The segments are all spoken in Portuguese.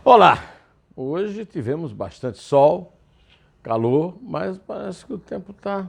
Olá! Hoje tivemos bastante sol, calor, mas parece que o tempo está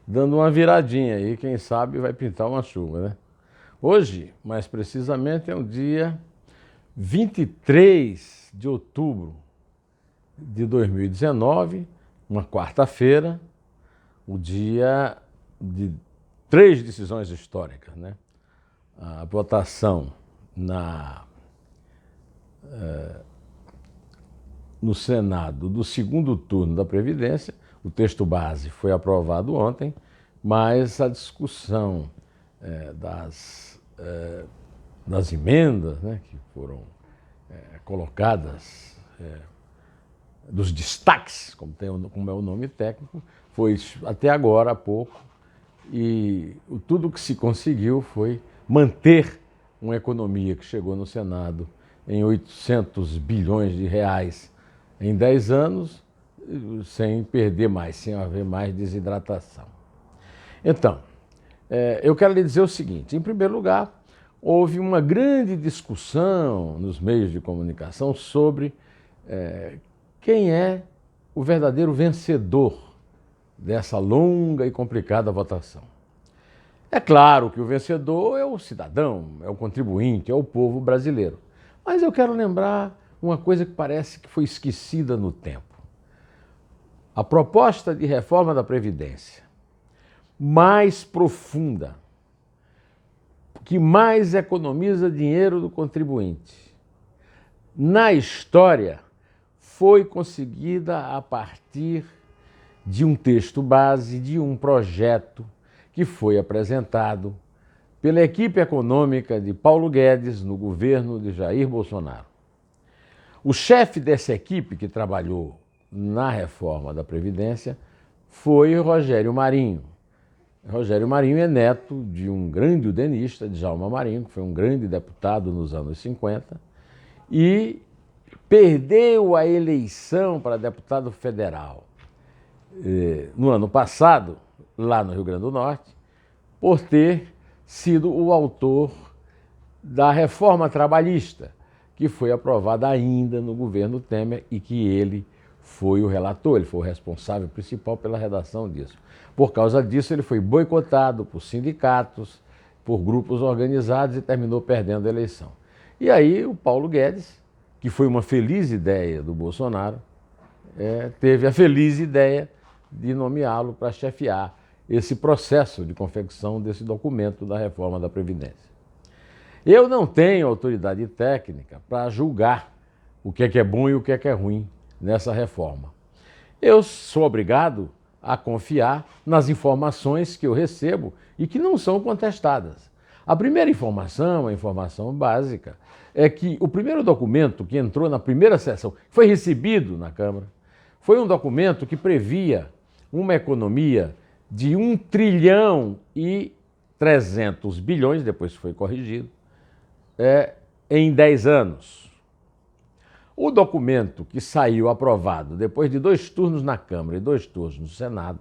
dando uma viradinha aí. Quem sabe vai pintar uma chuva, né? Hoje, mais precisamente, é o dia 23 de outubro de 2019, uma quarta-feira, o dia de três decisões históricas, né? A votação no Senado do segundo turno da Previdência. O texto base foi aprovado ontem, mas a discussão das emendas, né, que foram colocadas, dos destaques, como é o nome técnico, foi até agora há pouco, e tudo que se conseguiu foi manter uma economia que chegou no Senado em 800 bilhões de reais em 10 anos, sem perder mais, sem haver mais desidratação. Então, eu quero lhe dizer o seguinte: em primeiro lugar, houve uma grande discussão nos meios de comunicação sobre quem é o verdadeiro vencedor dessa longa e complicada votação. É claro que o vencedor é o cidadão, é o contribuinte, é o povo brasileiro. Mas eu quero lembrar uma coisa que parece que foi esquecida no tempo. A proposta de reforma da Previdência mais profunda, que mais economiza dinheiro do contribuinte na história, foi conseguida a partir de um texto base, de um projeto que foi apresentado pela equipe econômica de Paulo Guedes no governo de Jair Bolsonaro. O chefe dessa equipe que trabalhou na reforma da Previdência foi Rogério Marinho. Rogério Marinho é neto de um grande udenista, Djalma Marinho, que foi um grande deputado nos anos 50, e perdeu a eleição para deputado federal no ano passado, lá no Rio Grande do Norte, por ter sido o autor da reforma trabalhista, que foi aprovada ainda no governo Temer e que ele foi o relator, ele foi o responsável principal pela redação disso. Por causa disso, ele foi boicotado por sindicatos, por grupos organizados e terminou perdendo a eleição. E aí o Paulo Guedes, que foi uma feliz ideia do Bolsonaro, teve a feliz ideia de nomeá-lo para chefiar esse processo de confecção desse documento da reforma da Previdência. Eu não tenho autoridade técnica para julgar o que é bom e o que é ruim nessa reforma. Eu sou obrigado a confiar nas informações que eu recebo e que não são contestadas. A primeira informação, a informação básica, é que o primeiro documento que entrou na primeira sessão, foi recebido na Câmara, foi um documento que previa uma economia de 1 trilhão e 300 bilhões, depois foi corrigido, em 10 anos. O documento que saiu aprovado depois de 2 turnos na Câmara e 2 turnos no Senado,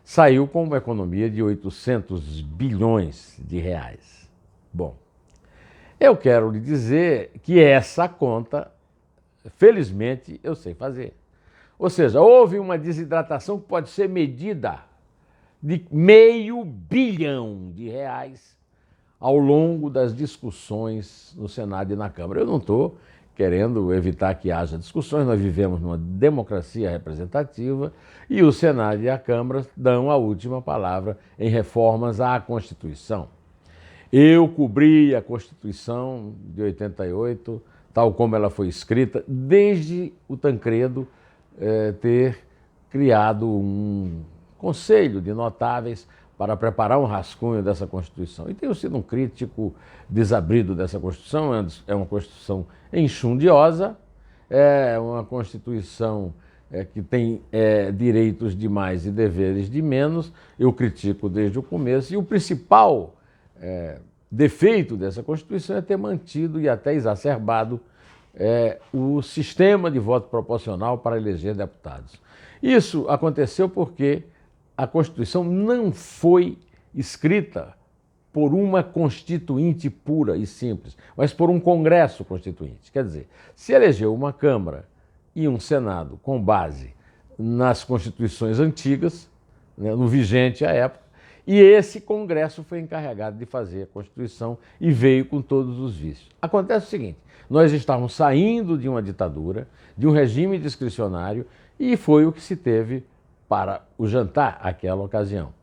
saiu com uma economia de 800 bilhões de reais. Bom, eu quero lhe dizer que essa conta, felizmente, eu sei fazer. Ou seja, houve uma desidratação que pode ser medida de R$500 bilhão ao longo das discussões no Senado e na Câmara. Eu não estou querendo evitar que haja discussões, nós vivemos numa democracia representativa e o Senado e a Câmara dão a última palavra em reformas à Constituição. Eu cobri a Constituição de 88, tal como ela foi escrita, desde o Tancredo ter criado um conselho de notáveis para preparar um rascunho dessa Constituição. E tenho sido um crítico desabrido dessa Constituição. É uma Constituição enxundiosa, é uma Constituição que tem direitos de mais e deveres de menos. Eu critico desde o começo. E o principal defeito dessa Constituição é ter mantido e até exacerbado o sistema de voto proporcional para eleger deputados. Isso aconteceu porque a Constituição não foi escrita por uma constituinte pura e simples, mas por um Congresso Constituinte. Quer dizer, se elegeu uma Câmara e um Senado com base nas constituições antigas, né, no vigente à época, e esse Congresso foi encarregado de fazer a Constituição e veio com todos os vícios. Acontece o seguinte, nós estávamos saindo de uma ditadura, de um regime discricionário, e foi o que se teve para o jantar àquela ocasião.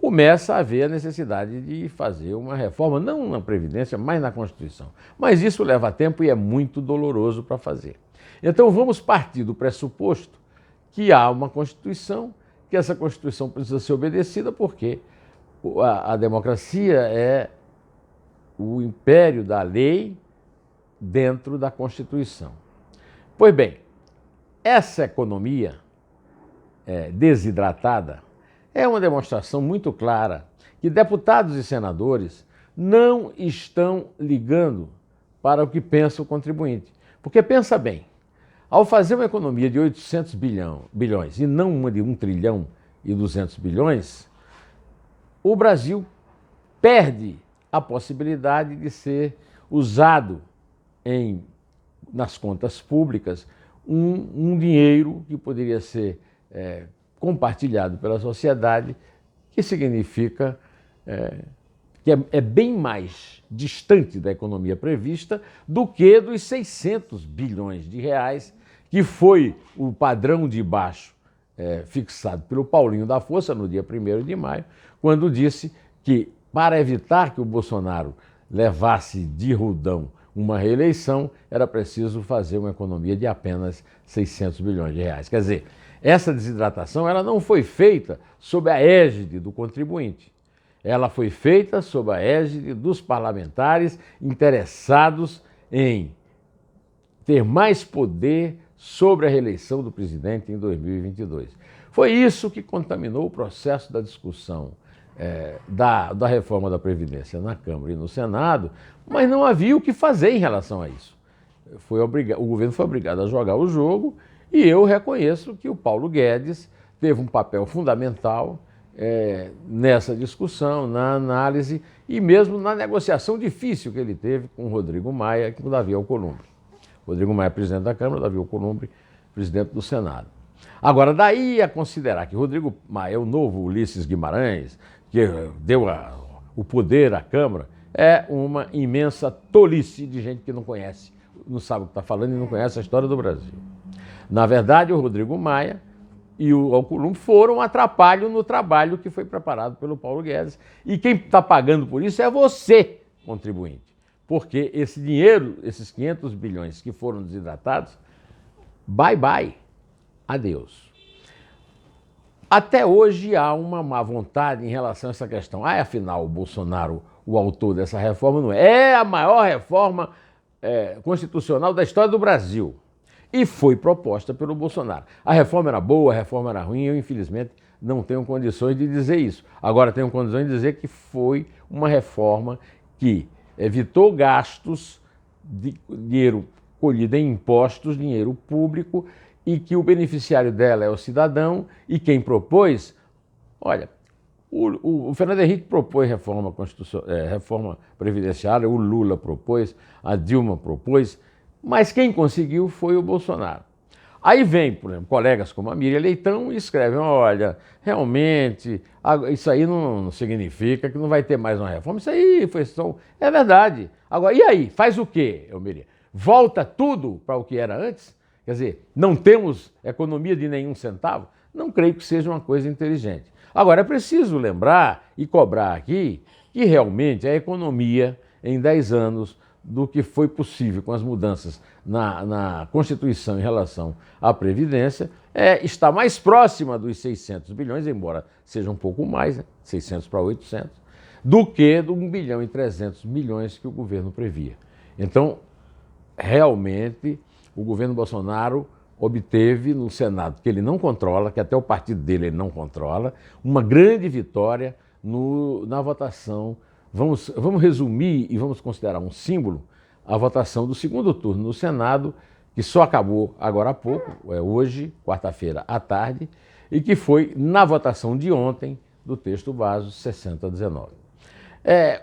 Começa a haver a necessidade de fazer uma reforma, não na Previdência, mas na Constituição. Mas isso leva tempo e é muito doloroso para fazer. Então vamos partir do pressuposto que há uma Constituição, que essa Constituição precisa ser obedecida porque a democracia é o império da lei dentro da Constituição. Pois bem, essa economia desidratada é uma demonstração muito clara que deputados e senadores não estão ligando para o que pensa o contribuinte. Porque pensa bem, ao fazer uma economia de 800 bilhões e não uma de 1 trilhão e 200 bilhões, o Brasil perde a possibilidade de ser usado nas contas públicas um dinheiro que poderia ser compartilhado pela sociedade, que significa que é bem mais distante da economia prevista do que dos 600 bilhões de reais, que foi o padrão de baixo fixado pelo Paulinho da Força no dia 1º de maio, quando disse que, para evitar que o Bolsonaro levasse de roldão uma reeleição, era preciso fazer uma economia de apenas 600 bilhões de reais. Quer dizer, essa desidratação ela não foi feita sob a égide do contribuinte. Ela foi feita sob a égide dos parlamentares interessados em ter mais poder sobre a reeleição do presidente em 2022. Foi isso que contaminou o processo da discussão da reforma da Previdência na Câmara e no Senado, mas não havia o que fazer em relação a isso. O governo foi obrigado a jogar o jogo e eu reconheço que o Paulo Guedes teve um papel fundamental nessa discussão, na análise e mesmo na negociação difícil que ele teve com o Rodrigo Maia e com o Davi Alcolumbre. Rodrigo Maia, presidente da Câmara, Davi Alcolumbre, presidente do Senado. Agora, daí a considerar que Rodrigo Maia é o novo Ulisses Guimarães, que deu o poder à Câmara, é uma imensa tolice de gente que não conhece, não sabe o que está falando e não conhece a história do Brasil. Na verdade, o Rodrigo Maia e o Alcolumbre foram um atrapalho no trabalho que foi preparado pelo Paulo Guedes. E quem está pagando por isso é você, contribuinte. Porque esse dinheiro, esses 500 bilhões que foram desidratados, bye bye, adeus. Até hoje há uma má vontade em relação a essa questão. Afinal, o Bolsonaro, o autor dessa reforma, não é a maior reforma constitucional da história do Brasil. E foi proposta pelo Bolsonaro. A reforma era boa, a reforma era ruim, eu infelizmente não tenho condições de dizer isso. Agora tenho condições de dizer que foi uma reforma que evitou gastos de dinheiro colhido em impostos, dinheiro público, e que o beneficiário dela é o cidadão, e quem propôs, olha, o Fernando Henrique propôs reforma previdenciária, o Lula propôs, a Dilma propôs, mas quem conseguiu foi o Bolsonaro. Aí vem, por exemplo, colegas como a Miriam Leitão e escrevem, olha, realmente, isso aí não significa que não vai ter mais uma reforma. Isso aí foi só... É verdade. Agora, e aí? Faz o quê, Miriam? Volta tudo para o que era antes? Quer dizer, não temos economia de nenhum centavo? Não creio que seja uma coisa inteligente. Agora, é preciso lembrar e cobrar aqui que realmente a economia, em 10 anos, do que foi possível com as mudanças na Constituição em relação à Previdência, está mais próxima dos 600 bilhões, embora seja um pouco mais, né, 600 para 800, do que do 1 bilhão e 300 milhões que o governo previa. Então, realmente, o governo Bolsonaro obteve no Senado, que ele não controla, que até o partido dele ele não controla, uma grande vitória na votação. Vamos resumir e vamos considerar um símbolo a votação do segundo turno no Senado, que só acabou agora há pouco, hoje, quarta-feira à tarde, e que foi na votação de ontem do texto base 6019.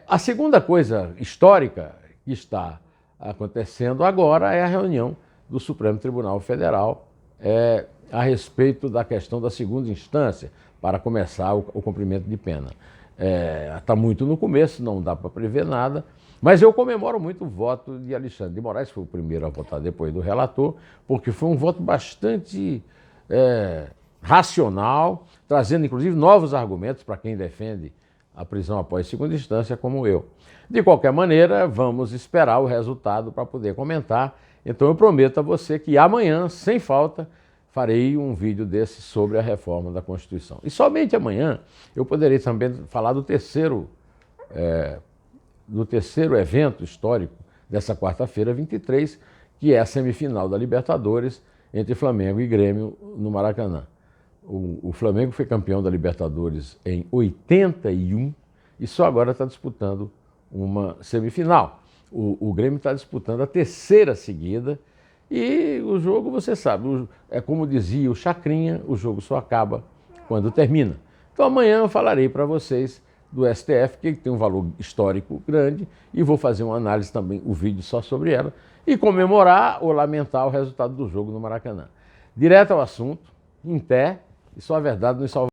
A segunda coisa histórica que está acontecendo agora é a reunião do Supremo Tribunal Federal a respeito da questão da segunda instância para começar o cumprimento de pena. Está muito no começo, não dá para prever nada, mas eu comemoro muito o voto de Alexandre de Moraes, que foi o primeiro a votar depois do relator, porque foi um voto bastante racional, trazendo inclusive novos argumentos para quem defende a prisão após segunda instância, como eu. De qualquer maneira, vamos esperar o resultado para poder comentar. Então eu prometo a você que amanhã, sem falta, farei um vídeo desse sobre a reforma da Constituição. E somente amanhã eu poderei também falar do terceiro evento histórico dessa quarta-feira, 23, que é a semifinal da Libertadores entre Flamengo e Grêmio no Maracanã. O Flamengo foi campeão da Libertadores em 81 e só agora está disputando uma semifinal. O Grêmio está disputando a terceira seguida e o jogo, você sabe, é como dizia o Chacrinha, o jogo só acaba quando termina. Então amanhã eu falarei para vocês do STF, que tem um valor histórico grande, e vou fazer uma análise também, o vídeo só sobre ela, e comemorar ou lamentar o resultado do jogo no Maracanã. Direto ao assunto, em pé, e só a verdade nos salva.